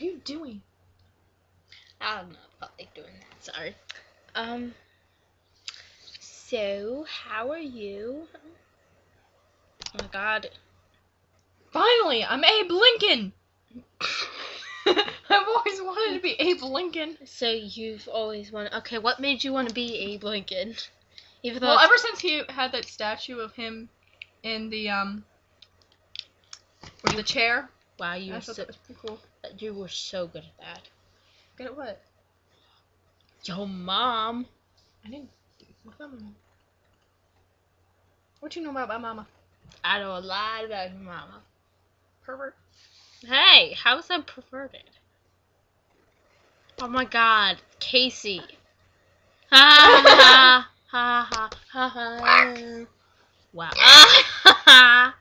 What are you doing? I don't know. I felt like doing that. Sorry. So, how are you? Oh my god. Finally, I'm Abe Lincoln! I've always wanted to be Abe Lincoln. So, you've always wanted... Okay, what made you want to be Abe Lincoln? Even though Well, ever since he had that statue of him in the, with the chair. Wow, you I were thought so... that was pretty cool. You were so good at that. Good at what? Yo, Mom. I didn't... What's my mama? What you know about my mama? I know a lot about your mama. Pervert. Hey, how is that perverted? Oh my god, Casey. Ha ha ha ha ha ha. Wow. Ha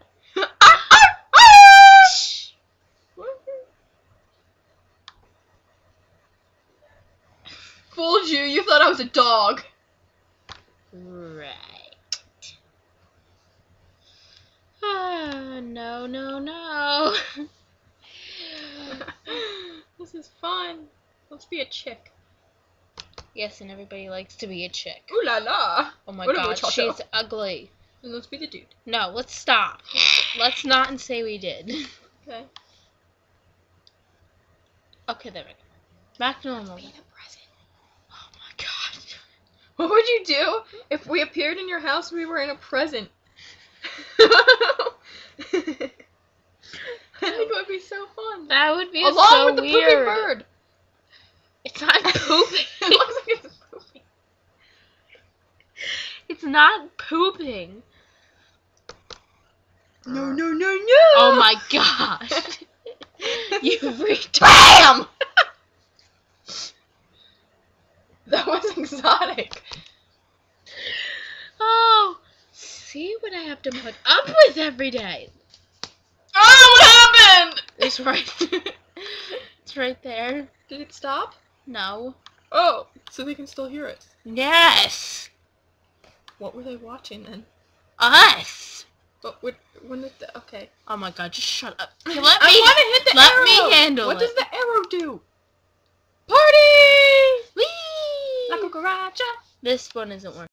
Fooled you. You thought I was a dog. Right. No, no, no. This is fun. Let's be a chick. Yes, and everybody likes to be a chick. Ooh la la. Oh my What god, about she's ugly. And let's be the dude. No, let's stop. Let's not say we did. Okay. Okay, there we go. Back to normal. Be the present. Oh my god. What would you do if we appeared in your house and we were in a present? I think it would be so fun. That would be Along so with the weird. poopy bird. It's not pooping. It looks like it's pooping. It's not pooping. No, no, no, no! Oh my gosh. You retard. BAM! That was exotic. Oh, see what I have to put up with every day. Oh, what happened? It's right. It's right there. Did it stop? No. Oh, so they can still hear it. Yes. What were they watching then? Us. But when did the, okay. Oh my god, just shut up. Okay, I want to hit the arrow. Let me handle What it. does the arrow do? Party! Whee! La cucaracha. This one isn't working.